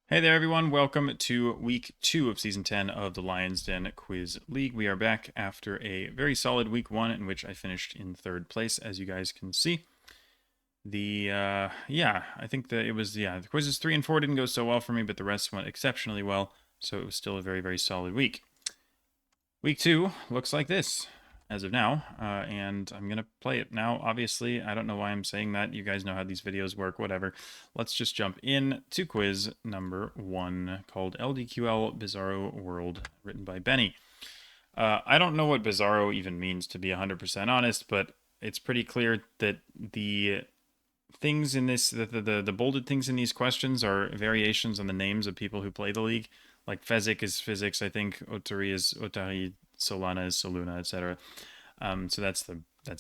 Hey there, everyone. Welcome to week 2 of season 10 of the Lions Den Quiz League. We are back after a very solid week 1 in which I finished in 3rd place, as you guys can see. I think that the quizzes 3 and 4 didn't go so well for me, but the rest went exceptionally well, so it was still a very, very solid week. Week 2 looks like this as of now, and I'm going to play it now. Obviously, I don't know why I'm saying that. You guys know how these videos work, whatever. Let's just jump in to quiz number 1, called LDQL Bizarro World, written by Benny. I don't know what Bizarro even means, to be 100% honest, but it's pretty clear that the things in this, the bolded things in these questions are variations on the names of people who play the league. Like Fezzik is physics, I think. Otari is Otari, Solana is Soluna, etc. So that's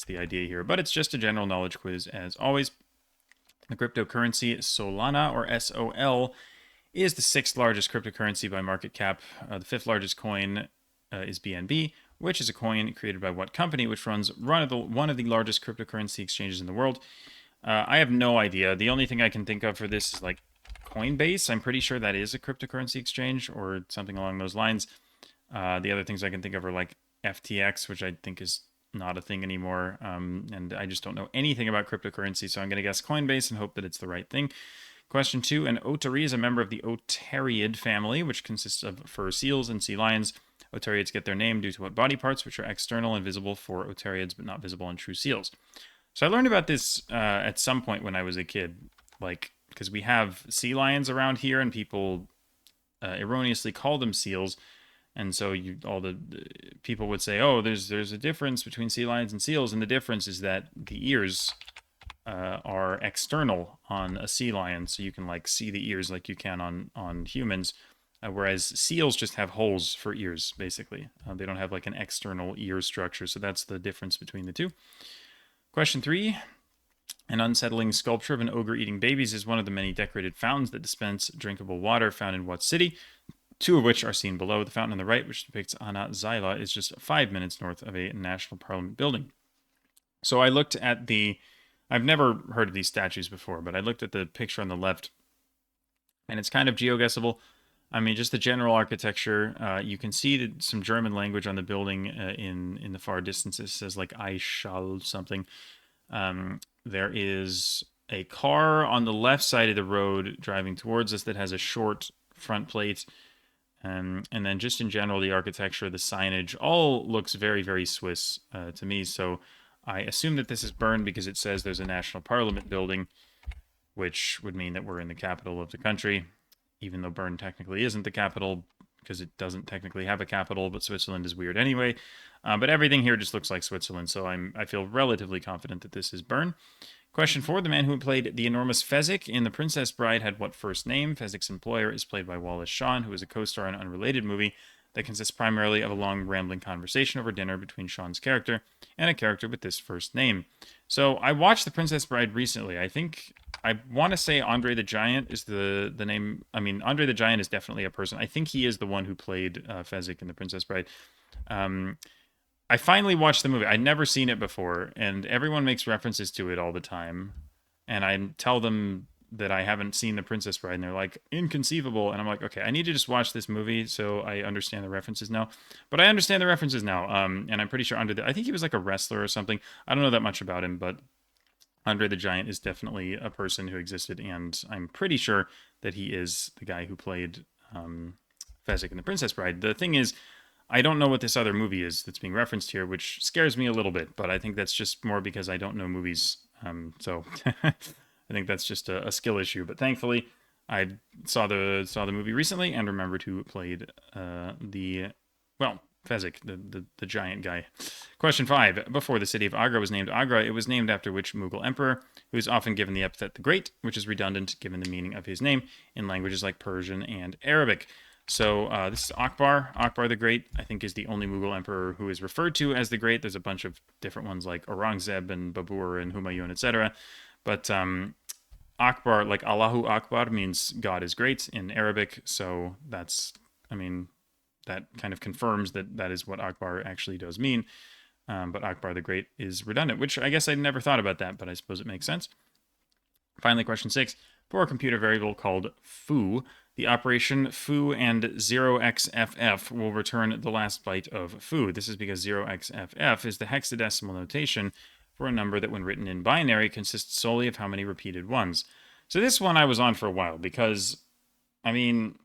the idea here. But it's just a general knowledge quiz as always. The cryptocurrency Solana, or SOL, is the 6th largest cryptocurrency by market cap. The 5th largest coin is BNB, which is a coin created by what company, which runs one of the largest cryptocurrency exchanges in the world. I have no idea. The only thing I can think of for this is like Coinbase. I'm pretty sure that is a cryptocurrency exchange or something along those lines. The other things I can think of are like FTX, which I think is not a thing anymore. And I just don't know anything about cryptocurrency, so I'm going to guess Coinbase and hope that it's the right thing. Question 2, an otari is a member of the otariid family, which consists of fur seals and sea lions. Otariids get their name due to what body parts, which are external and visible for otariids, but not visible on true seals. So I learned about this at some point when I was a kid, like because we have sea lions around here, and people erroneously call them seals, and so all the people would say, "Oh, there's a difference between sea lions and seals," and the difference is that the ears are external on a sea lion, so you can like see the ears like you can on humans. Whereas seals just have holes for ears, basically. They don't have like an external ear structure, so that's the difference between the two. Question 3. An unsettling sculpture of an ogre eating babies is one of the many decorated fountains that dispense drinkable water found in what city? 2 of which are seen below. The fountain on the right, which depicts Ana Zaila, is just 5 minutes north of a national parliament building. So I looked at I've never heard of these statues before, but I looked at the picture on the left, and it's kind of geoguessable. I mean, just the general architecture. You can see some German language on the building in the far distance. It says like "I shall" something. There is a car on the left side of the road driving towards us that has a short front plate. And then just in general, the architecture, the signage, all looks very, very Swiss to me. So I assume that this is Bern because it says there's a national parliament building, which would mean that we're in the capital of the country, even though Bern technically isn't the capital because it doesn't technically have a capital, but Switzerland is weird anyway. But everything here just looks like Switzerland, so I feel relatively confident that this is Bern. Question 4. The man who played the enormous Fezzik in The Princess Bride had what first name? Fezzik's employer is played by Wallace Shawn, who is a co-star in an unrelated movie that consists primarily of a long, rambling conversation over dinner between Shawn's character and a character with this first name. So I watched The Princess Bride recently. I want to say Andre the Giant is the name. I mean, Andre the Giant is definitely a person. I think he is the one who played Fezzik in The Princess Bride. I finally watched the movie. I'd never seen it before, and everyone makes references to it all the time. And I tell them that I haven't seen The Princess Bride, and they're like, inconceivable. And I'm like, okay, I need to just watch this movie so I understand the references now. But I understand the references now. And I'm pretty sure I think he was like a wrestler or something. I don't know that much about him, but Andre the Giant is definitely a person who existed, and I'm pretty sure that he is the guy who played Fezzik in The Princess Bride. The thing is, I don't know what this other movie is that's being referenced here, which scares me a little bit, but I think that's just more because I don't know movies. So I think that's just a skill issue. But thankfully, I saw the movie recently and remembered who played Fezzik, the giant guy. Question 5. Before the city of Agra was named Agra, it was named after which Mughal emperor, who is often given the epithet the Great, which is redundant given the meaning of his name in languages like Persian and Arabic. So this is Akbar. Akbar the Great, I think, is the only Mughal emperor who is referred to as the Great. There's a bunch of different ones like Aurangzeb and Babur and Humayun, etc. But Akbar, like Allahu Akbar, means God is great in Arabic. So I mean, that kind of confirms that that is what Akbar actually does mean. But Akbar the Great is redundant, which I guess I never thought about that, but I suppose it makes sense. Finally, question 6. For a computer variable called foo, The operation foo and 0xFF will return the last byte of foo. This is because 0xFF is the hexadecimal notation for a number that, when written in binary, consists solely of how many repeated ones. So this one I was on for a while because, I mean,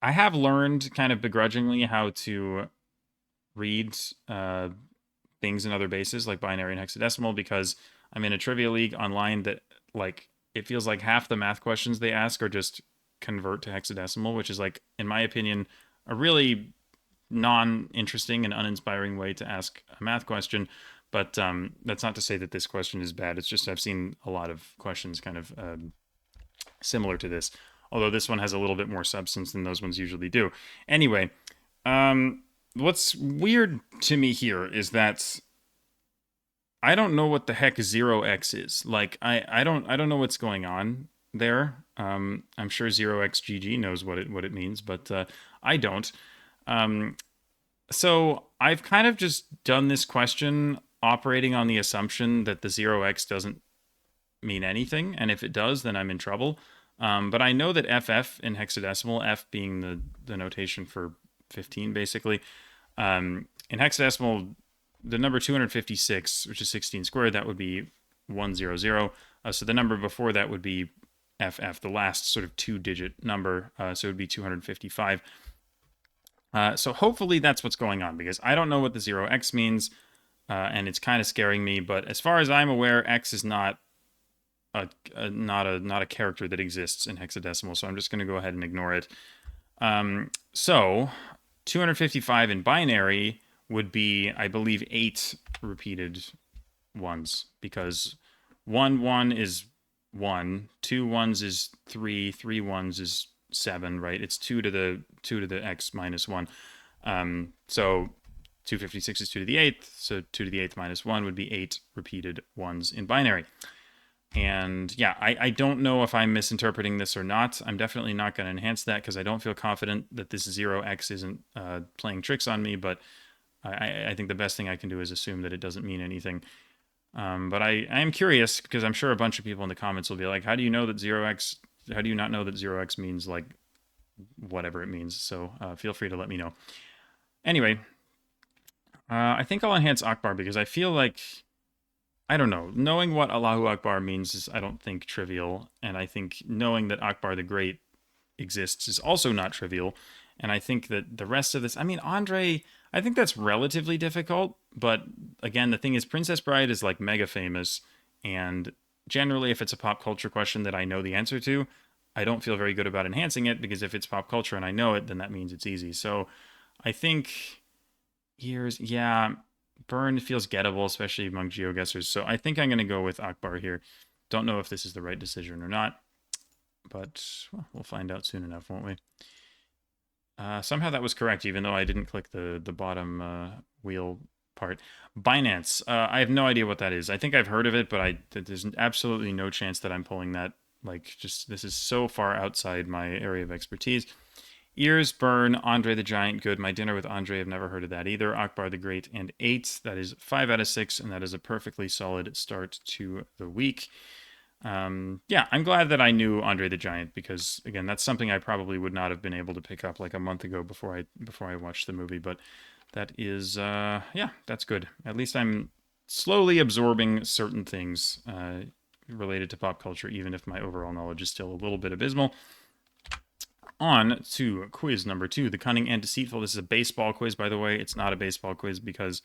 I have learned kind of begrudgingly how to read things in other bases like binary and hexadecimal because I'm in a trivia league online that, like, it feels like half the math questions they ask are just convert to hexadecimal, which is, like, in my opinion, a really non-interesting and uninspiring way to ask a math question. But that's not to say that this question is bad. It's just I've seen a lot of questions kind of similar to this, although this one has a little bit more substance than those ones usually do. Anyway, what's weird to me here is that I don't know what the heck 0x is. Like, I don't know what's going on there. I'm sure 0xGG knows what it means, but I don't. So I've kind of just done this question operating on the assumption that the 0x doesn't mean anything, and if it does, then I'm in trouble. But I know that FF in hexadecimal, F being the notation for 15, basically. In hexadecimal, the number 256, which is 16 squared, that would be 100. So the number before that would be FF, the last sort of two-digit number. So it would be 255. So hopefully that's what's going on, because I don't know what the 0x means, and it's kind of scaring me. But as far as I'm aware, X is not a character that exists in hexadecimal, so I'm just going to go ahead and ignore it. So 255 in binary would be, I believe, 8 repeated ones, because 1 is 1, 2 ones is 3, 3 ones is 7, right? It's 2 to the x minus 1. So 256 is 2 to the 8th, so 2 to the 8th minus 1 would be 8 repeated ones in binary. And yeah, I don't know if I'm misinterpreting this or not. I'm definitely not going to enhance that because I don't feel confident that this 0x isn't playing tricks on me, but I think the best thing I can do is assume that it doesn't mean anything. But I am curious, because I'm sure a bunch of people in the comments will be like, how do you know that 0x, how do you not know that 0x means, like, whatever it means? So feel free to let me know. Anyway, I think I'll enhance Akbar because I feel like, I don't know, knowing what Allahu Akbar means is, I don't think, trivial. And I think knowing that Akbar the Great exists is also not trivial. And I think that the rest of this, I mean, Andre, I think that's relatively difficult. But again, the thing is, Princess Bride is, like, mega famous. And generally, if it's a pop culture question that I know the answer to, I don't feel very good about enhancing it, because if it's pop culture and I know it, then that means it's easy. So I think yeah, Burn feels gettable, especially among GeoGuessers. So I think I'm going to go with Akbar here. Don't know if this is the right decision or not, but well, we'll find out soon enough, won't we? Somehow that was correct, even though I didn't click the bottom wheel part. Binance. I have no idea what that is. I think I've heard of it, but there's absolutely no chance that I'm pulling that. Like, just, this is so far outside my area of expertise. Ears, Burn, Andre the Giant, good. My Dinner with Andre, I've never heard of that either. Akbar the Great, and 8. That is 5 out of 6, and that is a perfectly solid start to the week. Yeah, I'm glad that I knew Andre the Giant, because, again, that's something I probably would not have been able to pick up like a month ago before I watched the movie. But that is, yeah, that's good. At least I'm slowly absorbing certain things related to pop culture, even if my overall knowledge is still a little bit abysmal. On to quiz number 2, The Cunning and Deceitful. This is a baseball quiz, by the way. It's not a baseball quiz because,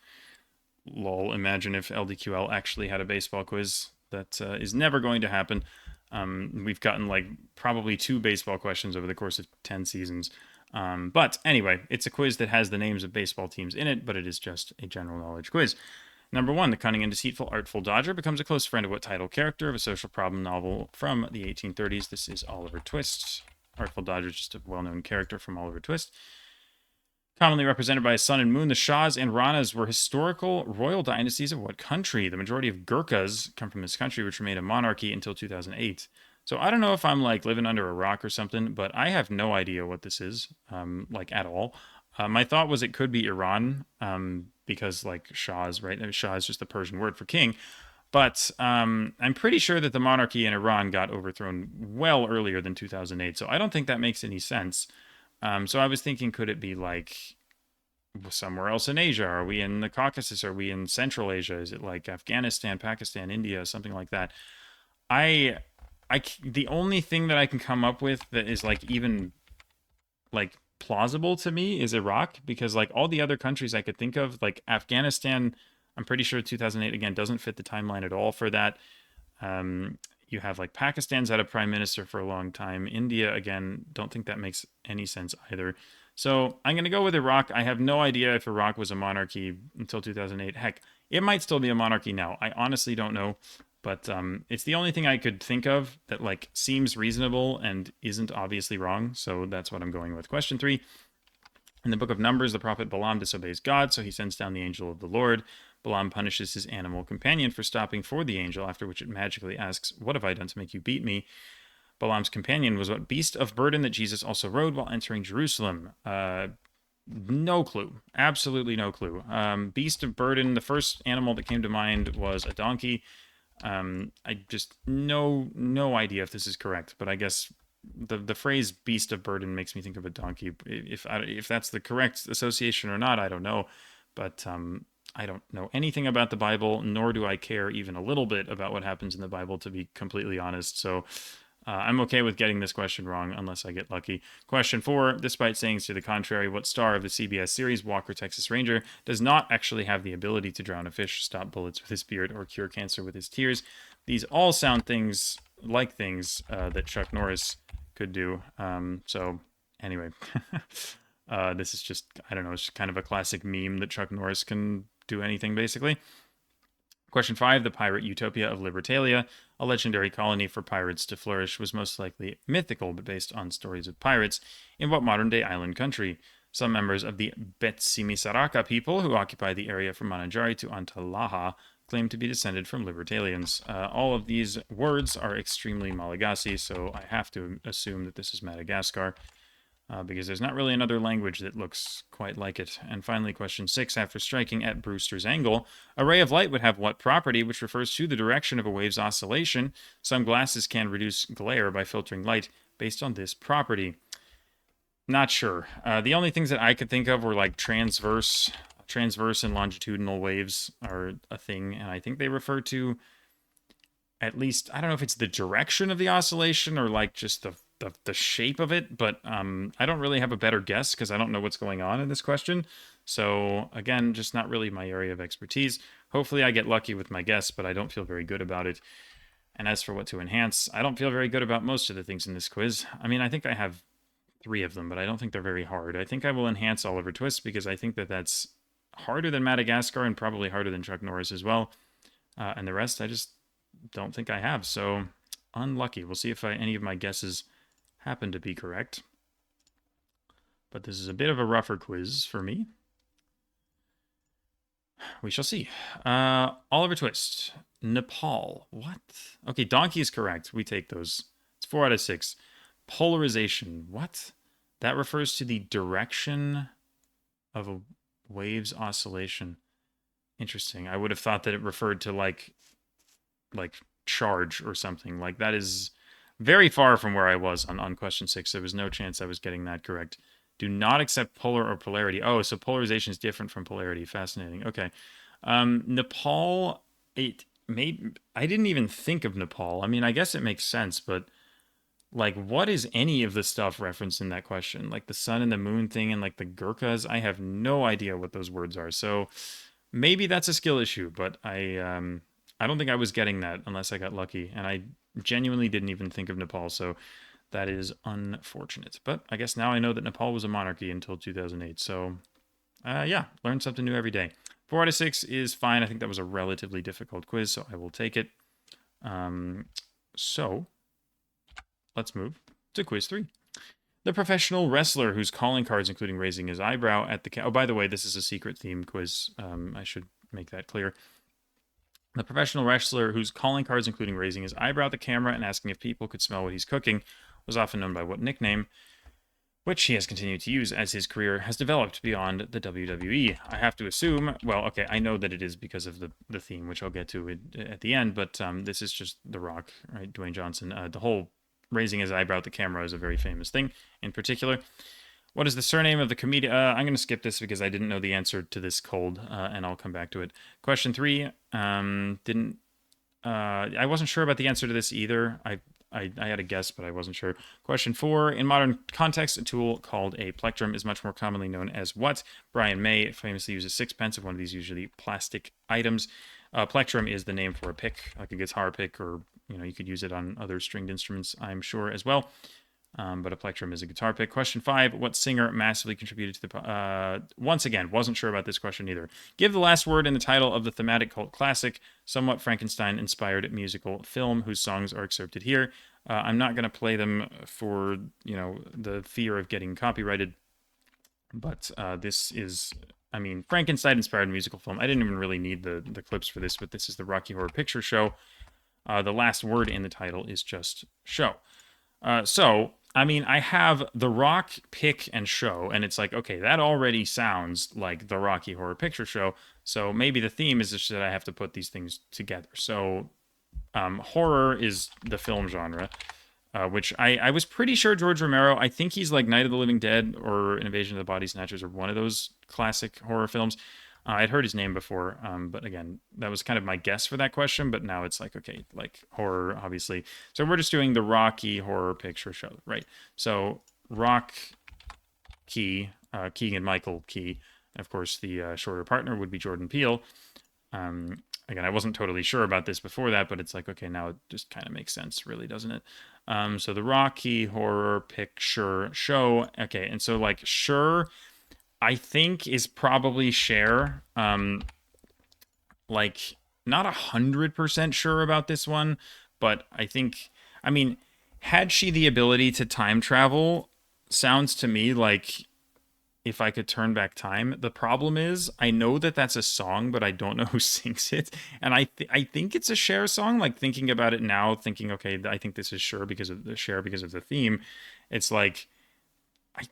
lol, imagine if LDQL actually had a baseball quiz. That is never going to happen. We've gotten, like, probably 2 baseball questions over the course of 10 seasons. But anyway, it's a quiz that has the names of baseball teams in it, but it is just a general knowledge quiz. Number 1, the cunning and deceitful Artful Dodger becomes a close friend of what title character of a social problem novel from the 1830s? This is Oliver Twist. Artful Dodger is just a well-known character from Oliver Twist. Commonly represented by a sun and moon, the Shahs and Ranas were historical royal dynasties of what country? The majority of Gurkhas come from this country, which remained a monarchy until 2008. So I don't know if I'm, like, living under a rock or something, but I have no idea what this is, like, at all. My thought was it could be Iran, because, like, Shahs, right? Shah is just the Persian word for king. But I'm pretty sure that the monarchy in Iran got overthrown well earlier than 2008, so I don't think that makes any sense. So I was thinking, could it be like somewhere else in Asia? Are we in the Caucasus? Are we in Central Asia? Is it like Afghanistan, Pakistan, India, something like that? I, the only thing that I can come up with that is like even like plausible to me is Iraq, because like all the other countries I could think of, like Afghanistan, I'm pretty sure 2008 again doesn't fit the timeline at all for that. You have like Pakistan's had a prime minister for a long time. India, again, don't think that makes any sense either. So I'm going to go with Iraq. I have no idea if Iraq was a monarchy until 2008. Heck, it might still be a monarchy now. I honestly don't know. But it's the only thing I could think of that like seems reasonable and isn't obviously wrong. So that's what I'm going with. Question 3. In the book of Numbers, the prophet Balaam disobeys God, so he sends down the angel of the Lord. Balaam punishes his animal companion for stopping for the angel, after which it magically asks, "What have I done to make you beat me?" Balaam's companion was what beast of burden that Jesus also rode while entering Jerusalem? No clue. Absolutely no clue. Beast of burden, the first animal that came to mind was a donkey. I just no idea if this is correct, but I guess the phrase "beast of burden" makes me think of a donkey. If that's the correct association or not, I don't know. But I don't know anything about the Bible, nor do I care even a little bit about what happens in the Bible, to be completely honest. So I'm okay with getting this question wrong unless I get lucky. Question 4. Despite sayings to the contrary, what star of the CBS series Walker, Texas Ranger does not actually have the ability to drown a fish, stop bullets with his beard, or cure cancer with his tears? These all sound things that Chuck Norris could do. So anyway, this is just, I don't know, it's just kind of a classic meme that Chuck Norris can do anything basically. Question 5. The pirate utopia of Libertalia, a legendary colony for pirates to flourish, was most likely mythical but based on stories of pirates. In what modern-day island country? Some members of the Betsimisaraka people, who occupy the area from Mananjari to Antalaha, claim to be descended from Libertalians. All of these words are extremely Malagasy, so I have to assume that this is Madagascar. Because there's not really another language that looks quite like it. And finally, question 6. After striking at Brewster's angle, a ray of light would have what property, which refers to the direction of a wave's oscillation? Some glasses can reduce glare by filtering light based on this property. Not sure. The only things that I could think of were like transverse and longitudinal waves are a thing, and I think they refer to, at least, I don't know if it's the direction of the oscillation or like just the shape of it, but I don't really have a better guess because I don't know what's going on in this question. So again, just not really my area of expertise. Hopefully I get lucky with my guess, but I don't feel very good about it. And as for what to enhance, I don't feel very good about most of the things in this quiz. I mean, I think I have 3 of them, but I don't think they're very hard. I think I will enhance Oliver Twist because I think that that's harder than Madagascar and probably harder than Chuck Norris as well. And the rest, I just don't think I have. So unlucky. We'll see if any of my guesses happen to be correct. But this is a bit of a rougher quiz for me. We shall see. Oliver Twist. Nepal. What? Okay, donkey is correct. We take those. It's 4 out of 6. Polarization. What? That refers to the direction of a wave's oscillation. Interesting. I would have thought that it referred to like charge or something. Like that is very far from where I was on question 6. There was no chance I was getting that correct. Do not accept polar or polarity. Oh, so polarization is different from polarity. Fascinating. Okay. Nepal, I didn't even think of Nepal. I mean, I guess it makes sense, but like, what is any of the stuff referenced in that question? Like the sun and the moon thing and like the Gurkhas? I have no idea what those words are. So maybe that's a skill issue, but I don't think I was getting that unless I got lucky. And I genuinely didn't even think of Nepal, so that is unfortunate. But I guess now I know that Nepal was a monarchy until 2008. So, yeah, learn something new every day. 4 out of 6 is fine. I think that was a relatively difficult quiz, so I will take it. So, let's move to quiz 3. The professional wrestler whose calling cards, including raising his eyebrow at the... Oh, by the way, this is a secret theme quiz. I should make that clear. The professional wrestler whose calling cards, including raising his eyebrow at the camera and asking if people could smell what he's cooking, was often known by what nickname? which he has continued to use as his career has developed beyond the WWE. I have to assume, well, okay, I know that it is because of the theme, which I'll get to at the end, but this is just The Rock, right? Dwayne Johnson. The whole raising his eyebrow at the camera is a very famous thing in particular. What is the surname of the comedian? I'm going to skip this because I didn't know the answer to this cold, and I'll come back to it. Question 3. Didn't I wasn't sure about the answer to this either. I had a guess, but I wasn't sure. Question 4. In modern context, a tool called a plectrum is much more commonly known as what? Brian May famously uses sixpence of one of these usually plastic items. Plectrum is the name for a pick, like a guitar pick, or you could use it on other stringed instruments, I'm sure, as well. But a plectrum is a guitar pick. Question 5. What singer massively contributed to the... once again, wasn't sure about this question either. Give the last word in the title of the thematic cult classic, somewhat Frankenstein-inspired musical film, whose songs are excerpted here. I'm not going to play them for, the fear of getting copyrighted. But this is... I mean, Frankenstein-inspired musical film. I didn't even really need the clips for this, but this is the Rocky Horror Picture Show. The last word in the title is just show. So, I mean, I have The Rock, pick, and show, and it's like, okay, that already sounds like the Rocky Horror Picture Show, so maybe the theme is just that I have to put these things together. So, horror is the film genre, which I was pretty sure George Romero, I think he's like Night of the Living Dead or Invasion of the Body Snatchers or one of those classic horror films. I'd heard his name before, but again, that was kind of my guess for that question, but now it's like, okay, like horror, obviously. So we're just doing the Rocky Horror Picture Show, right? So Rock Key, Keegan-Michael Key, and of course the shorter partner would be Jordan Peele. Again, I wasn't totally sure about this before that, but it's like, okay, now it just kind of makes sense, really, doesn't it? So the Rocky Horror Picture Show, okay, and so like, sure... I think is probably Cher. Like not 100% sure about this one, but I think, I mean, had she the ability to time travel, sounds to me like if I could turn back time. The problem is, I know that that's a song, but I don't know who sings it, and I think it's a Cher song. Like thinking about it now, thinking, okay, I think this is Cher because of the theme. It's like.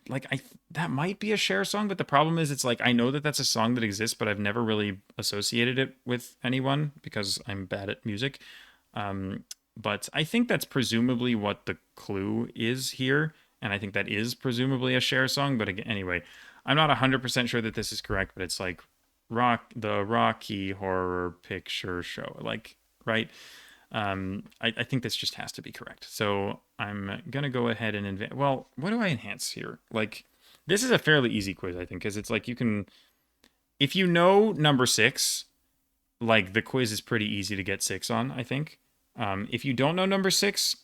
I that might be a Cher song, but the problem is it's like I know that that's a song that exists, but I've never really associated it with anyone because I'm bad at music. But I think that's presumably what the clue is here, and I think that is presumably a Cher song. But again, anyway, I'm not 100% sure that this is correct, but it's like the Rocky Horror Picture Show, like right. I think this just has to be correct. So I'm going to go ahead and well, what do I enhance here? Like, this is a fairly easy quiz, I think, because it's like you can, if you know number 6, like the quiz is pretty easy to get 6 on, I think. If you don't know number 6,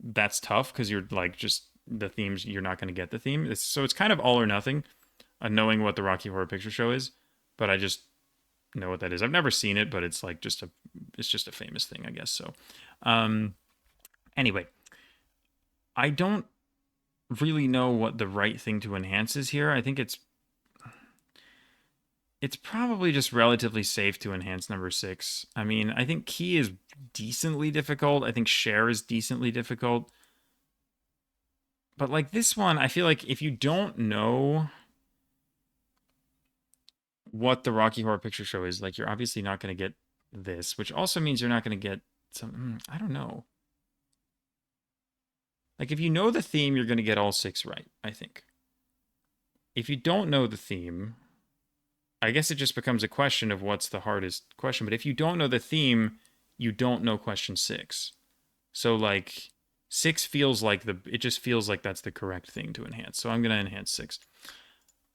that's tough because you're like just the themes, you're not going to get the theme. So it's kind of all or nothing, knowing what the Rocky Horror Picture Show is. But I just know what that is. I've never seen it, but it's like it's just a famous thing, I guess. So, anyway, I don't really know what the right thing to enhance is here. I think it's probably just relatively safe to enhance number 6. I mean, I think Key is decently difficult. I think Cher is decently difficult. But like this one, I feel like if you don't know what the Rocky Horror Picture Show is, like you're obviously not going to get this, which also means you're not going to get some, I don't know. Like if you know the theme, you're going to get all 6 right, I think. If you don't know the theme, I guess it just becomes a question of what's the hardest question. But if you don't know the theme, you don't know question 6. So like 6 feels like it just feels like that's the correct thing to enhance. So I'm going to enhance 6.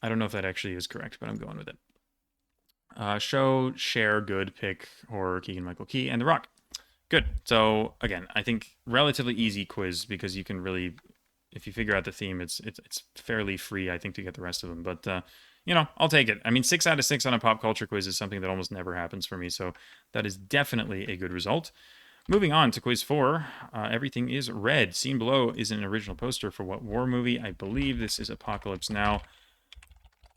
I don't know if that actually is correct, but I'm going with it. Show, Cher, good, pick, horror, Keegan-Michael Key, and The Rock. Good. So again, I think relatively easy quiz because you can really, if you figure out the theme, it's fairly free, I think, to get the rest of them. But I'll take it. I mean, 6 out of 6 on a pop culture quiz is something that almost never happens for me, so that is definitely a good result. Moving on to quiz 4, everything is red. Seen below is an original poster for what war movie? I believe this is Apocalypse Now.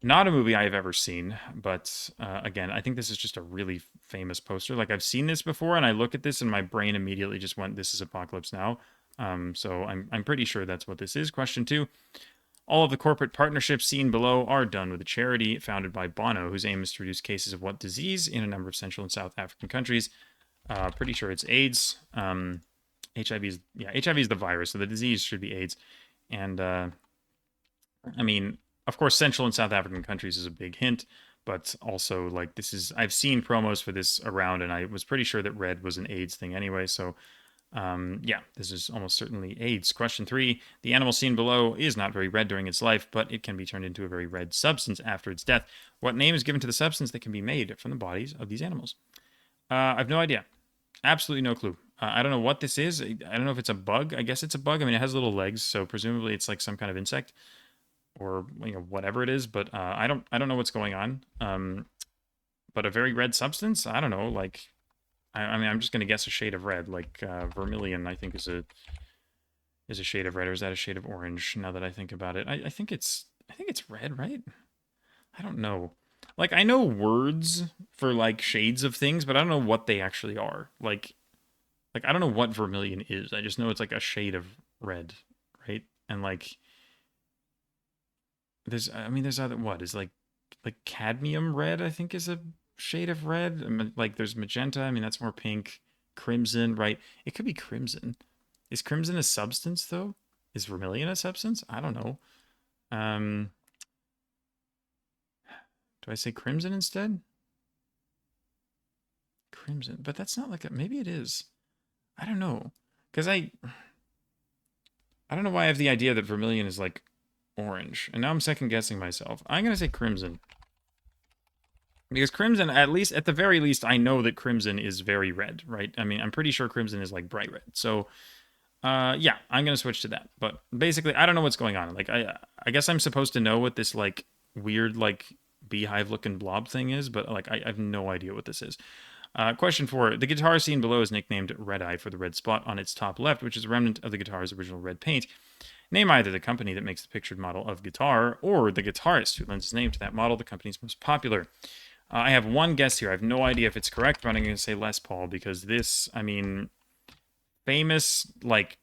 Not a movie I have ever seen, but again, I think this is just a really famous poster. Like I've seen this before, and I look at this, and my brain immediately just went, "This is Apocalypse Now." So I'm pretty sure that's what this is. Question 2: All of the corporate partnerships seen below are done with a charity founded by Bono, whose aim is to reduce cases of what disease in a number of Central and South African countries. Pretty sure it's AIDS. HIV is HIV is the virus, so the disease should be AIDS. And I mean, of course, Central and South African countries is a big hint, but also like this is I've seen promos for this around, and I was pretty sure that red was an AIDS thing anyway. So yeah, this is almost certainly AIDS. Question 3. The animal seen below is not very red during its life, but it can be turned into a very red substance after its death. What name is given to the substance that can be made from the bodies of these animals? I've no idea. Absolutely no clue. I don't know what this is. I don't know if it's a bug. I guess it's a bug. I mean, it has little legs, so presumably it's like some kind of insect or whatever it is. But I don't know what's going on. But a very red substance. I don't know. Like, I mean, I'm just gonna guess a shade of red. Like vermilion, I think is a shade of red, or is that a shade of orange? Now that I think about it, I think it's red, right? I don't know. Like, I know words for like shades of things, but I don't know what they actually are. Like I don't know what vermilion is. I just know it's like a shade of red, right? And like there's other what is like cadmium red, I think is a shade of red. I mean, like there's magenta. I mean, that's more pink. Crimson, right? It could be crimson. Is crimson a substance though? Is vermilion a substance? I don't know. Do I say crimson instead? Crimson, but that's not like a, maybe it is. I don't know. Because I don't know why I have the idea that vermilion is like orange. And now I'm second guessing myself. I'm going to say crimson. Because crimson, at least, at the very least, I know that crimson is very red, right? I mean, I'm pretty sure crimson is like bright red. So, yeah, I'm going to switch to that. But basically, I don't know what's going on. Like, I guess I'm supposed to know what this like weird like beehive looking blob thing is, but like I have no idea what this is. Question 4. The guitar seen below is nicknamed Red Eye for the red spot on its top left, which is a remnant of the guitar's original red paint. Name either the company that makes the pictured model of guitar or the guitarist who lends his name to that model, the company's most popular. I have one guess here. I have no idea if it's correct, but I'm going to say Les Paul because this, I mean, famous like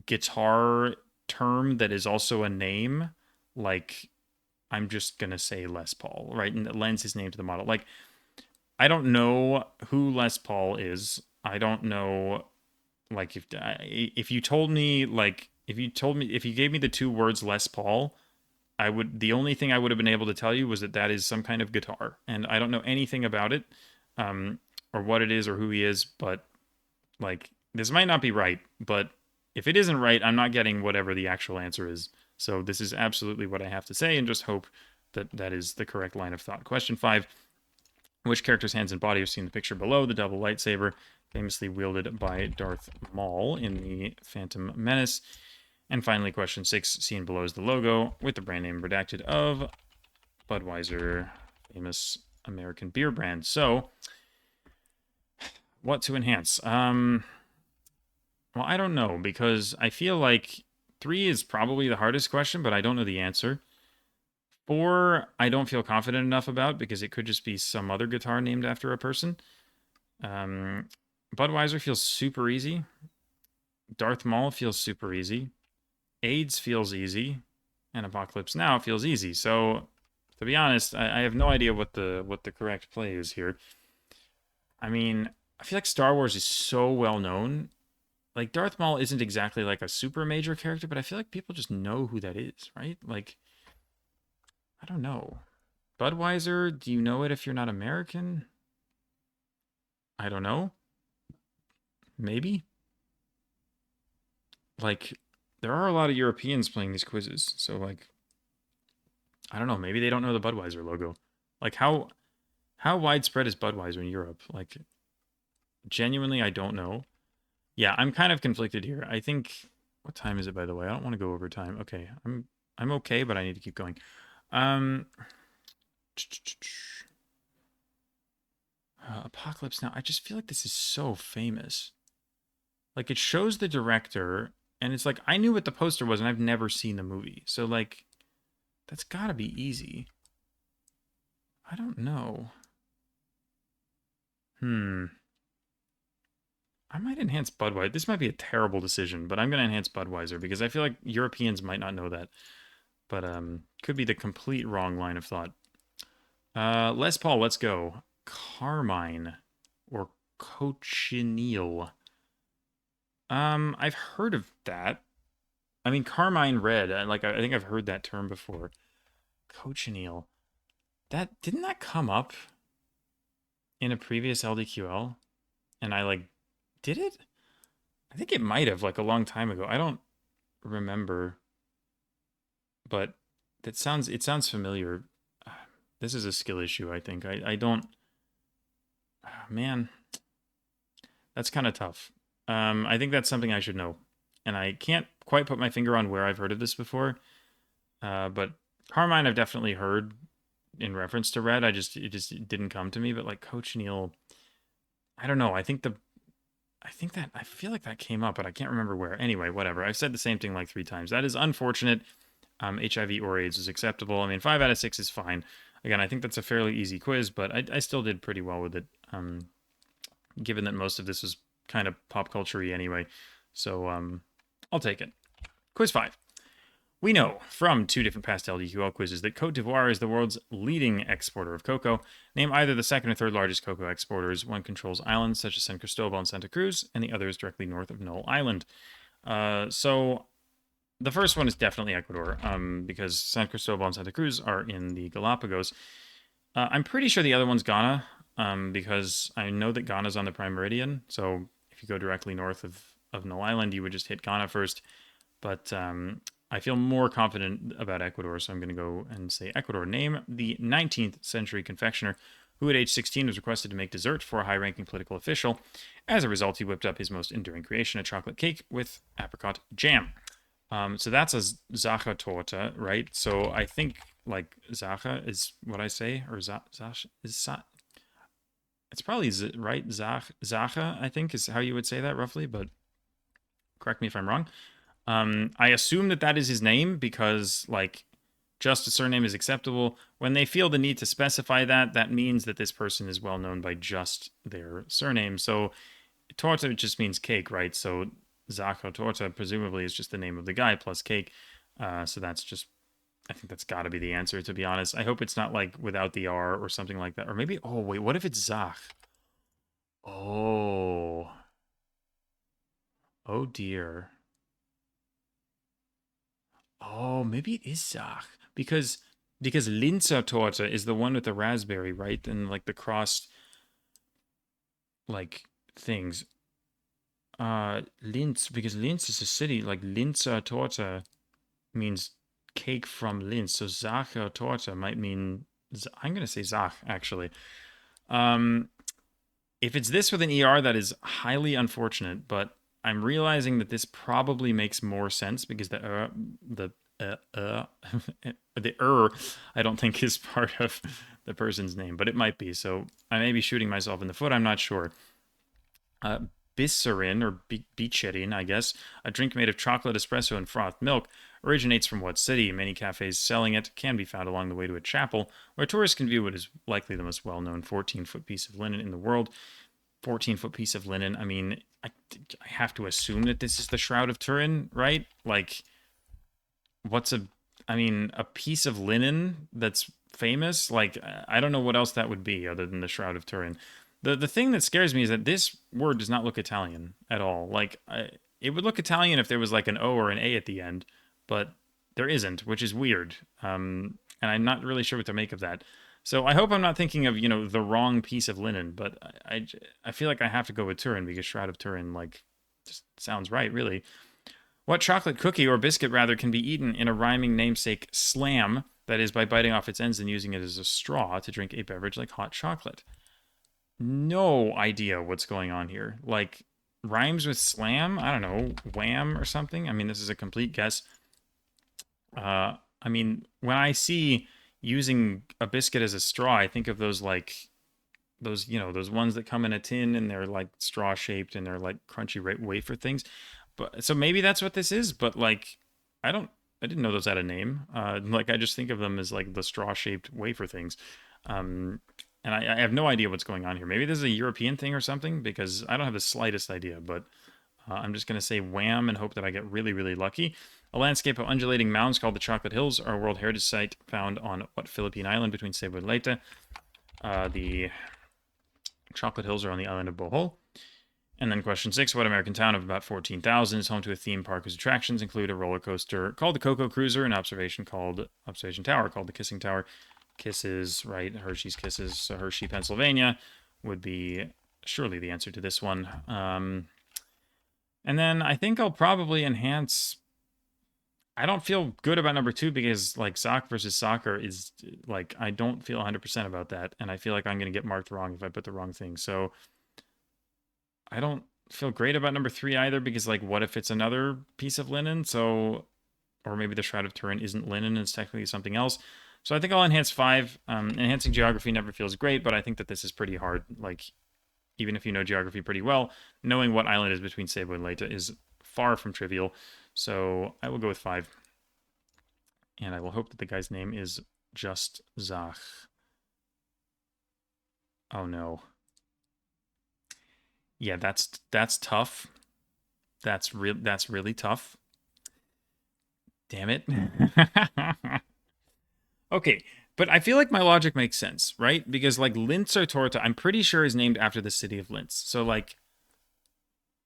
guitar term that is also a name, like I'm just going to say Les Paul, right? And that lends his name to the model. Like, I don't know who Les Paul is. I don't know, like, if you told me, like, if you gave me the two words Les Paul, the only thing I would have been able to tell you was that that is some kind of guitar. And I don't know anything about it, or what it is or who he is, but, like, this might not be right, but if it isn't right, I'm not getting whatever the actual answer is. So this is absolutely what I have to say, and just hope that that is the correct line of thought. Question 5. Which character's hands and body are seen in the picture below? The double lightsaber, famously wielded by Darth Maul in the Phantom Menace. And finally, question 6, seen below is the logo with the brand name redacted of Budweiser, famous American beer brand. So, what to enhance? Well, I don't know, because I feel like 3 is probably the hardest question, but I don't know the answer. 4, I don't feel confident enough about because it could just be some other guitar named after a person. Budweiser feels super easy. Darth Maul feels super easy. AIDS feels easy. And Apocalypse Now feels easy. So, to be honest, I have no idea what the correct play is here. I mean, I feel like Star Wars is so well known. Like, Darth Maul isn't exactly like a super major character, but I feel like people just know who that is, right? Like, I don't know. Budweiser, do you know it if you're not American? I don't know. Maybe. Like, there are a lot of Europeans playing these quizzes, so like, I don't know. Maybe they don't know the Budweiser logo. Like, how widespread is Budweiser in Europe? Like, genuinely, I don't know. Yeah, I'm kind of conflicted here. I think. What time is it, by the way? I don't want to go over time. Okay, I'm okay, but I need to keep going. Apocalypse Now. I just feel like this is so famous. Like, it shows the director, and it's like, I knew what the poster was, and I've never seen the movie. So, like, that's gotta be easy. I don't know. I might enhance Budweiser. This might be a terrible decision, but I'm going to enhance Budweiser because I feel like Europeans might not know that. but could be the complete wrong line of thought. Les Paul, let's go. Carmine or cochineal. I've heard of that. I mean, carmine red. I think I've heard that term before. Cochineal. That didn't that come up in a previous LDQL? And I did it? I think it might have a long time ago. I don't remember, but it sounds familiar. This is a skill issue, I think. I don't. Man, that's kind of tough. I think that's something I should know, and I can't quite put my finger on where I've heard of this before. But Carmine, I've definitely heard in reference to red. It just didn't come to me. But cochineal, I don't know. I feel like that came up, but I can't remember where. Anyway, whatever. I've said the same thing 3 times. That is unfortunate. HIV or AIDS is acceptable. I mean, 5 out of 6 is fine. Again, I think that's a fairly easy quiz, but I still did pretty well with it, given that most of this was kind of pop culture-y anyway. So I'll take it. Quiz 5. We know from 2 different past LDQL quizzes that Côte d'Ivoire is the world's leading exporter of cocoa. Name either the second or third largest cocoa exporters. One controls islands such as San Cristobal and Santa Cruz, and the other is directly north of Null Island. So the first one is definitely Ecuador, because San Cristobal and Santa Cruz are in the Galapagos. I'm pretty sure the other one's Ghana, because I know that Ghana's on the Prime Meridian. So if you go directly north of Null Island, you would just hit Ghana first. But I feel more confident about Ecuador, so I'm going to go and say Ecuador. Name the 19th century confectioner who at age 16 was requested to make dessert for a high-ranking political official. As a result, he whipped up his most enduring creation, a chocolate cake with apricot jam. So that's a Sachertorte, right? So I think Sacher is what I say, or it's probably right. Sacher, I think, is how you would say that roughly, but correct me if I'm wrong. I assume that is his name because, just a surname is acceptable. When they feel the need to specify that means that this person is well known by just their surname. So, torta just means cake, right? So, Sachertorte presumably is just the name of the guy plus cake. So that's just, I think that's got to be the answer, to be honest. I hope it's not without the R or something like that. Or maybe, oh, wait, what if it's Zach? Oh. Oh, dear. Oh, maybe it is Zach because Linzer Torte is the one with the raspberry, right? And the crossed things. Linz, because Linz is a city. Linzer Torte means cake from Linz, so Sachertorte might mean. I'm gonna say Zach actually. If it's this with an ER, that is highly unfortunate, but I'm realizing that this probably makes more sense because the I don't think is part of the person's name, but it might be. So I may be shooting myself in the foot. I'm not sure. Bisserin, or Bicherin, I guess, a drink made of chocolate, espresso, and frothed milk, originates from what city? Many cafes selling it can be found along the way to a chapel, where tourists can view what is likely the most well-known 14-foot piece of linen in the world. 14-foot piece of linen. I mean, I have to assume that this is the Shroud of Turin, right? A piece of linen that's famous? I don't know what else that would be other than the Shroud of Turin. The thing that scares me is that this word does not look Italian at all. It would look Italian if there was an O or an A at the end, but there isn't, which is weird. And I'm not really sure what to make of that. So I hope I'm not thinking of, the wrong piece of linen, but I feel like I have to go with Turin because Shroud of Turin, just sounds right, really. What chocolate cookie or biscuit, rather, can be eaten in a rhyming namesake slam, that is, by biting off its ends and using it as a straw to drink a beverage like hot chocolate? No idea what's going on here. Rhymes with slam? I don't know, wham or something? I mean, this is a complete guess. When I see using a biscuit as a straw, I think of those those ones that come in a tin and they're straw shaped and they're crunchy wafer things. But so maybe that's what this is, but I didn't know those had a name. I just think of them as the straw shaped wafer things. And I have no idea what's going on here. Maybe this is a European thing or something because I don't have the slightest idea, but I'm just going to say wham and hope that I get really, really lucky. A landscape of undulating mounds called the Chocolate Hills are a World Heritage Site found on what Philippine island between Cebu and Leyte? The Chocolate Hills are on the island of Bohol. And then question 6, what American town of about 14,000 is home to a theme park whose attractions include a roller coaster called the Coco Cruiser, an observation tower called the Kissing Tower. Kisses, right? Hershey's Kisses. So Hershey, Pennsylvania would be surely the answer to this one. And then I think I'll probably enhance. I don't feel good about number 2 because like sock versus soccer is like I don't feel 100% about that, and I feel like I'm going to get marked wrong if I put the wrong thing. So I don't feel great about number 3 either because like what if it's another piece of linen? So or maybe the Shroud of Turin isn't linen, it's technically something else. So I think I'll enhance 5. Enhancing geography never feels great, but I think that this is pretty hard. Like, even if you know geography pretty well, knowing what island is between Cebu and Leyte is far from trivial. So I will go with 5. And I will hope that the guy's name is just Zach. Oh no. Yeah, that's tough. That's really tough. Damn it. Okay, but I feel like my logic makes sense, right? Because like Sachertorte, I'm pretty sure is named after the city of Linz. So like,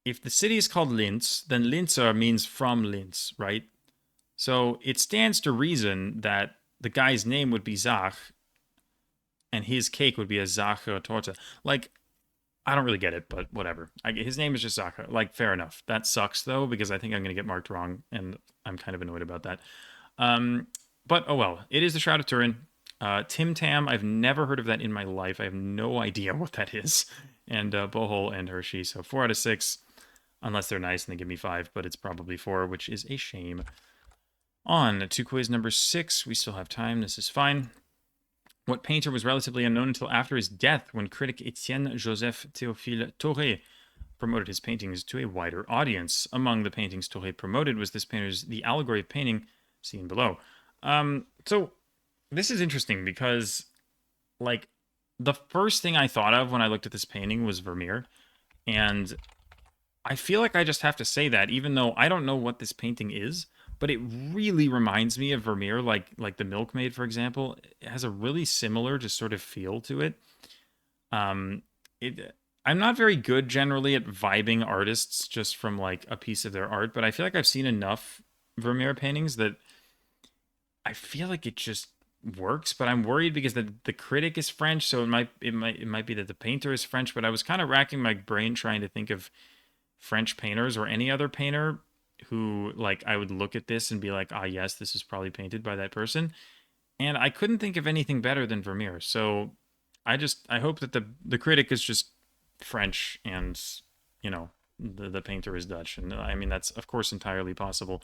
if the city is called Linz, then Linzer means from Linz, right? So it stands to reason that the guy's name would be Zach, and his cake would be a Sachertorte. Like, I don't really get it, but whatever. His name is just Zach. Like, fair enough. That sucks though, because I think I'm going to get marked wrong, and I'm kind of annoyed about that. But oh well, it is the Shroud of Turin. Tim Tam, I've never heard of that in my life. I have no idea what that is. And Bohol and Hershey, so 4 out of 6, unless they're nice and they give me 5, but it's probably 4, which is a shame. On to quiz number 6. We still have time. This is fine. What painter was relatively unknown until after his death when critic Etienne Joseph Théophile Toré promoted his paintings to a wider audience? Among the paintings Toré promoted was this painter's The Allegory of Painting, seen below. So this is interesting because, like, the first thing I thought of when I looked at this painting was Vermeer, and I feel like I just have to say that, even though I don't know what this painting is, but it really reminds me of Vermeer, like the Milkmaid, for example. It has a really similar just sort of feel to it. Um, I'm not very good generally at vibing artists just from like a piece of their art, but I feel like I've seen enough Vermeer paintings that I feel like it just works. But I'm worried because the critic is French, so it might be that the painter is French. But I was kind of racking my brain trying to think of French painters or any other painter who like I would look at this and be like, ah, yes, this is probably painted by that person. And I couldn't think of anything better than Vermeer. So I hope that the critic is just French and you know the painter is Dutch. And I mean that's of course entirely possible.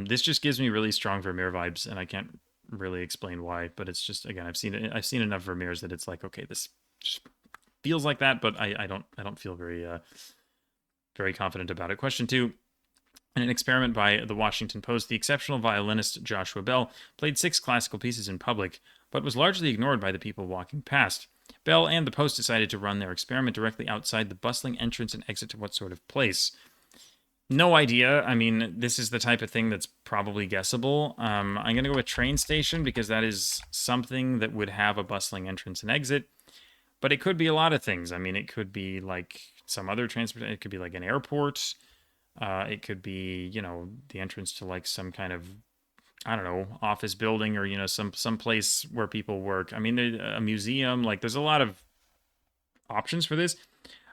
This just gives me really strong Vermeer vibes, and I can't really explain why. But it's just again, I've seen enough Vermeers that it's like, okay, this just feels like that, but I don't feel very confident about it. Question 2. In an experiment by the Washington Post, the exceptional violinist Joshua Bell played 6 classical pieces in public, but was largely ignored by the people walking past. Bell and the Post decided to run their experiment directly outside the bustling entrance and exit to what sort of place? No idea. I mean, this is the type of thing that's probably guessable. I'm going to go with train station because that is something that would have a bustling entrance and exit. But it could be a lot of things. I mean, it could be like some other transport. It could be like an airport. It could be, the entrance to like some kind of, I don't know, office building or, some place where people work. I mean, a museum. Like, there's a lot of options for this.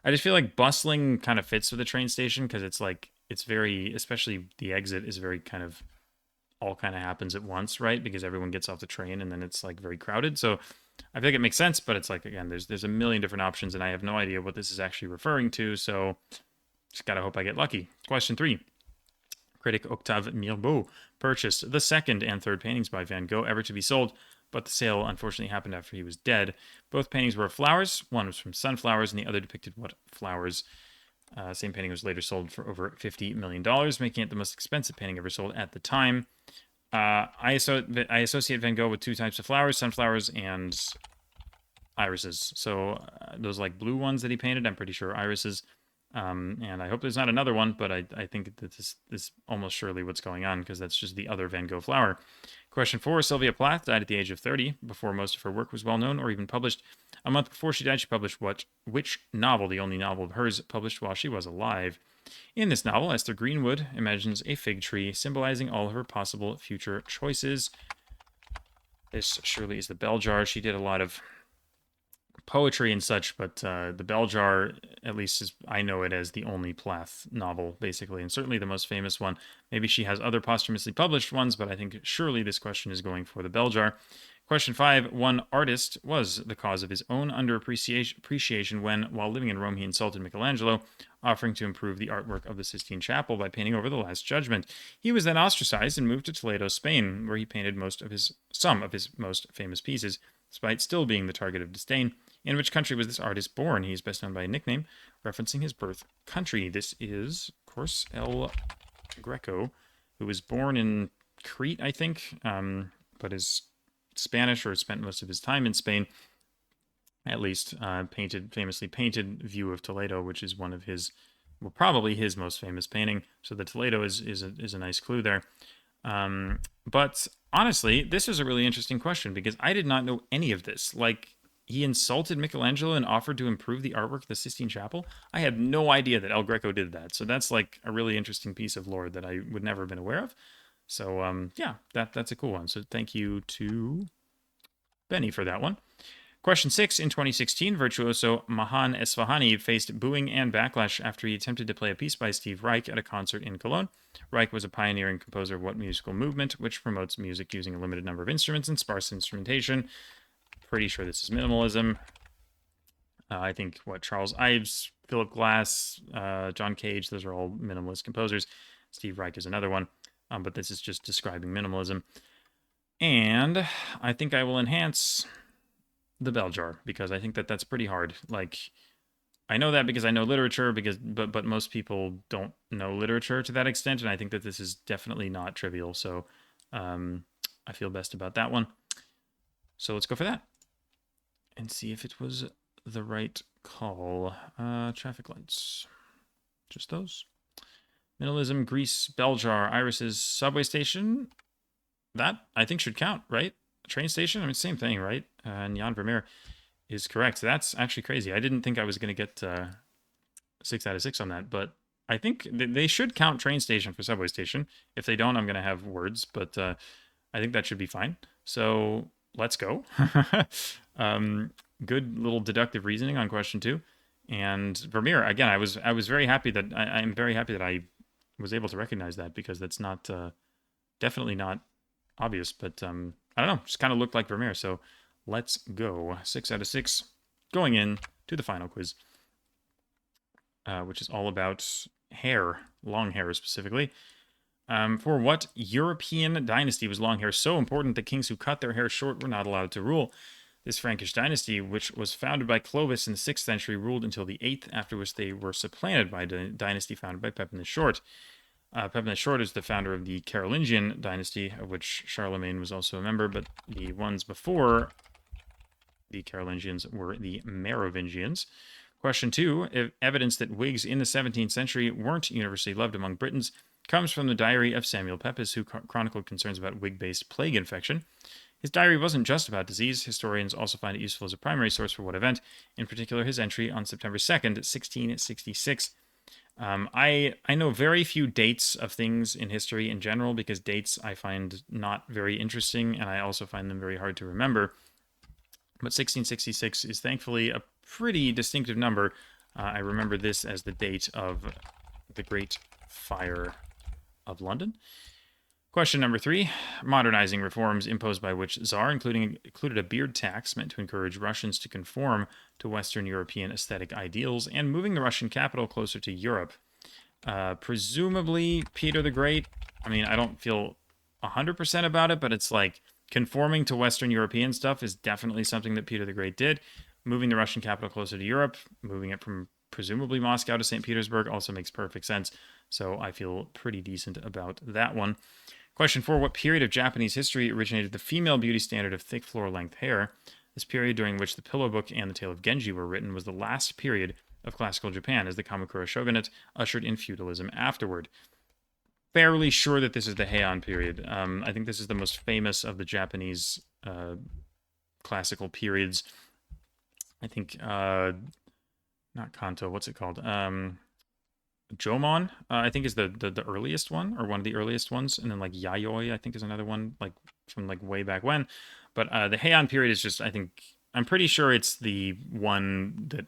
I just feel like bustling kind of fits with the train station because it's like, it's very, especially the exit is very kind of, all kind of happens at once, right? Because everyone gets off the train and then it's like very crowded. So I feel like it makes sense, but it's like, again, there's a million different options and I have no idea what this is actually referring to. So just gotta hope I get lucky. Question 3. Critic Octave Mirbeau purchased the second and third paintings by Van Gogh ever to be sold, but the sale unfortunately happened after he was dead. Both paintings were of flowers. One was from sunflowers and the other depicted what flowers? Same painting was later sold for over $50 million, making it the most expensive painting ever sold at the time. I associate Van Gogh with 2 types of flowers, sunflowers and irises. So those like blue ones that he painted, I'm pretty sure irises. And I hope there's not another one, but I think that this is almost surely what's going on, because that's just the other Van Gogh flower. Question 4. Sylvia Plath died at the age of 30, before most of her work was well known or even published. A month before she died, she published which novel, the only novel of hers published while she was alive? In this novel, Esther Greenwood imagines a fig tree, symbolizing all of her possible future choices. This surely is the Bell Jar. She did a lot of poetry and such, but the Bell Jar, at least as I know it, as the only Plath novel, basically, and certainly the most famous one. Maybe she has other posthumously published ones, but I think surely this question is going for the Bell Jar. Question 5. One artist was the cause of his own underappreciation when, while living in Rome, he insulted Michelangelo, offering to improve the artwork of the Sistine Chapel by painting over the Last Judgment. He was then ostracized and moved to Toledo, Spain, where he painted some of his most famous pieces, despite still being the target of disdain. In which country was this artist born? He is best known by a nickname referencing his birth country. This is, of course, El Greco, who was born in Crete, I think, but is Spanish, or spent most of his time in Spain. At least famously painted View of Toledo, which is one of his, well, probably his most famous painting. So the Toledo is a nice clue there. But honestly, this is a really interesting question, because I did not know any of this. Like, he insulted Michelangelo and offered to improve the artwork of the Sistine Chapel. I had no idea that El Greco did that. So that's like a really interesting piece of lore that I would never have been aware of. So yeah, that's a cool one. So thank you to Benny for that one. Question 6. In 2016, virtuoso Mahan Esfahani faced booing and backlash after he attempted to play a piece by Steve Reich at a concert in Cologne. Reich was a pioneering composer of what musical movement, which promotes music using a limited number of instruments and sparse instrumentation. Pretty sure this is minimalism. I think, Charles Ives, Philip Glass, John Cage, those are all minimalist composers. Steve Reich is another one, but this is just describing minimalism. And I think I will enhance the Bell Jar, because I think that that's pretty hard. Like, I know that because I know literature, but most people don't know literature to that extent, and I think that this is definitely not trivial. So I feel best about that one. So let's go for that and see if it was the right call. Traffic lights, just those. Minimalism, Greece, Bell Jar, irises, subway station. That I think should count, right? Train station, I mean, same thing, right? And Jan Vermeer is correct. That's actually crazy. I didn't think I was going to get 6 out of 6 on that, but I think they should count train station for subway station. If they don't, I'm going to have words, but I think that should be fine. So let's go. Good little deductive reasoning on question 2. And Vermeer, again, I was very happy that I'm very happy that I was able to recognize that, because that's not definitely not obvious, but I don't know, just kind of looked like Vermeer. So let's go. 6 out of 6 going in to the final quiz, which is all about hair, long hair specifically. For what European dynasty was long hair so important that kings who cut their hair short were not allowed to rule? This Frankish dynasty, which was founded by Clovis in the 6th century, ruled until the 8th, after which they were supplanted by a dynasty founded by Pepin the Short. Pepin the Short is the founder of the Carolingian dynasty, of which Charlemagne was also a member, but the ones before the Carolingians were the Merovingians. Question 2. Evidence that wigs in the 17th century weren't universally loved among Britons comes from the diary of Samuel Pepys, who chronicled concerns about wig-based plague infection. His diary wasn't just about disease. Historians also find it useful as a primary source for what event, in particular his entry on September 2nd, 1666. I know very few dates of things in history in general, because dates I find not very interesting, and I also find them very hard to remember. But 1666 is thankfully a pretty distinctive number. I remember this as the date of the Great Fire of London. Question number 3. Modernizing reforms imposed by which Tsar included a beard tax meant to encourage Russians to conform to Western European aesthetic ideals and moving the Russian capital closer to Europe. Presumably Peter the Great. I mean, I don't feel 100% about it, but it's like conforming to Western European stuff is definitely something that Peter the Great did. Moving the Russian capital closer to Europe, moving it from presumably Moscow to St. Petersburg also makes perfect sense. So I feel pretty decent about that one. Question 4. What period of Japanese history originated the female beauty standard of thick floor-length hair? This period, during which the Pillow Book and the Tale of Genji were written, was the last period of classical Japan as the Kamakura shogunate ushered in feudalism afterward. Fairly sure that this is the Heian period. I think this is the most famous of the Japanese classical periods. I think not Kanto. What's it called? Jomon, I think is the earliest one or one of the earliest ones, and then like Yayoi, I think is another one like from like way back when. But the Heian period is just I'm pretty sure it's the one that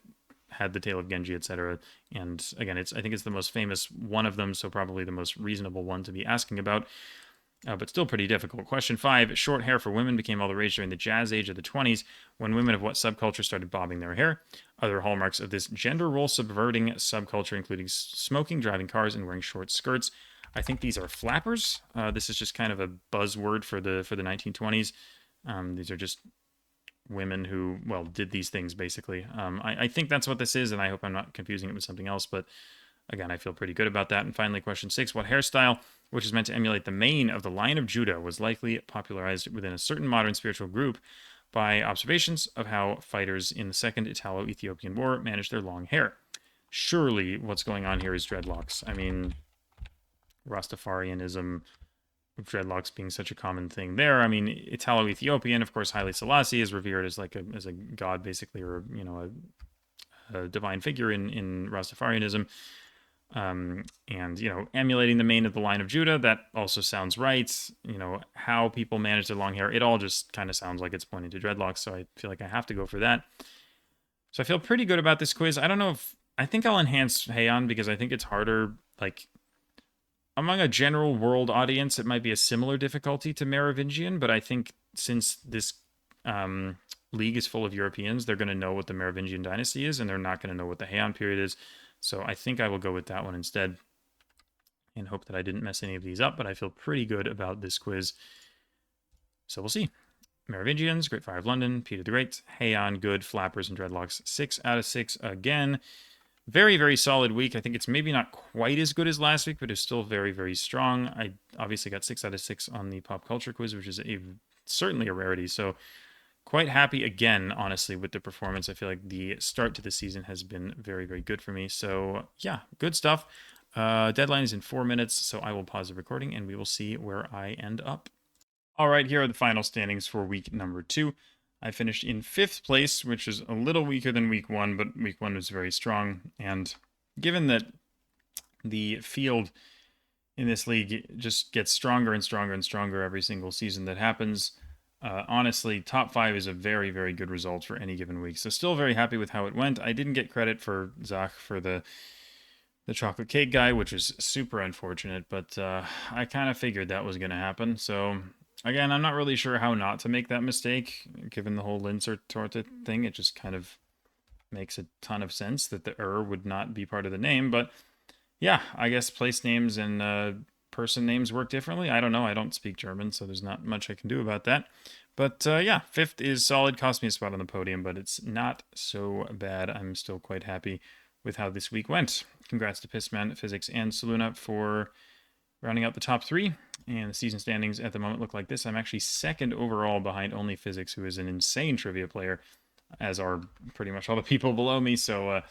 had the Tale of Genji, etc. And again, I think it's the most famous one of them, so probably the most reasonable one to be asking about. But still pretty difficult. Question 5. Short hair for women became all the rage during the jazz age of the 20s when women of what subculture started bobbing their hair? Other hallmarks of this gender role subverting subculture including smoking, driving cars, and wearing short skirts. I think these are flappers. This is just kind of a buzzword for the 1920s. These are just women who, well, did these things basically. I think that's what this is, and I hope I'm not confusing it with something else, but again, I feel pretty good about that. And finally, question 6. What hairstyle, which is meant to emulate the mane of the Lion of Judah, was likely popularized within a certain modern spiritual group by observations of how fighters in the Second Italo-Ethiopian War managed their long hair? Surely what's going on here is dreadlocks. I mean, Rastafarianism, dreadlocks being such a common thing there. I mean, Italo-Ethiopian, of course, Haile Selassie is revered as like as a god, basically, or, you know, a divine figure in Rastafarianism. And, you know, emulating the mane of the line of Judah, that also sounds right. You know, how people manage their long hair, it all just kind of sounds like it's pointing to dreadlocks, so I feel like I have to go for that. So I feel pretty good about this quiz. I don't know if, I think I'll enhance Heian because I think it's harder, like, among a general world audience, it might be a similar difficulty to Merovingian, but I think since this league is full of Europeans, they're going to know what the Merovingian dynasty is, and they're not going to know what the Heian period is. So I think I will go with that one instead and hope that I didn't mess any of these up, but I feel pretty good about this quiz. So we'll see. Merovingians, Great Fire of London, Peter the Great, Heian, good, Flappers, and Dreadlocks. 6 out of 6 again. Very, very solid week. I think it's maybe not quite as good as last week, but it's still very, very strong. I obviously got 6 out of 6 on the pop culture quiz, which is certainly a rarity. So quite happy again, honestly, with the performance. I feel like the start to the season has been very, very good for me. So yeah, good stuff. Deadline is in 4 minutes, so I will pause the recording and we will see where I end up. All right, here are the final standings for week number 2. I finished in 5th place, which is a little weaker than week 1, but week 1 was very strong. And given that the field in this league just gets stronger and stronger and stronger every single season that happens, honestly, top 5 is a very, very good result for any given week. So still very happy with how it went. I didn't get credit for Zach for the chocolate cake guy, which is super unfortunate, but I kind of figured that was going to happen. So again, I'm not really sure how not to make that mistake, given the whole Sachertorte thing. It just kind of makes a ton of sense that the would not be part of the name. But yeah, I guess place names and person names work differently. I don't know. I don't speak German, so there's not much I can do about that. But yeah, 5th is solid. Cost me a spot on the podium, but it's not so bad. I'm still quite happy with how this week went. Congrats to Pissman, Physics, and Saluna for rounding out the top 3. And the season standings at the moment look like this. I'm actually 2nd overall behind only Physics, who is an insane trivia player, as are pretty much all the people below me. So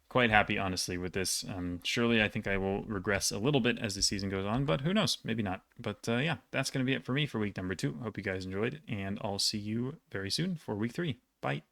quite happy, honestly, with this. Surely I think I will regress a little bit as the season goes on, but who knows? Maybe not. But yeah, that's going to be it for me for week number 2. Hope you guys enjoyed, and I'll see you very soon for week 3. Bye.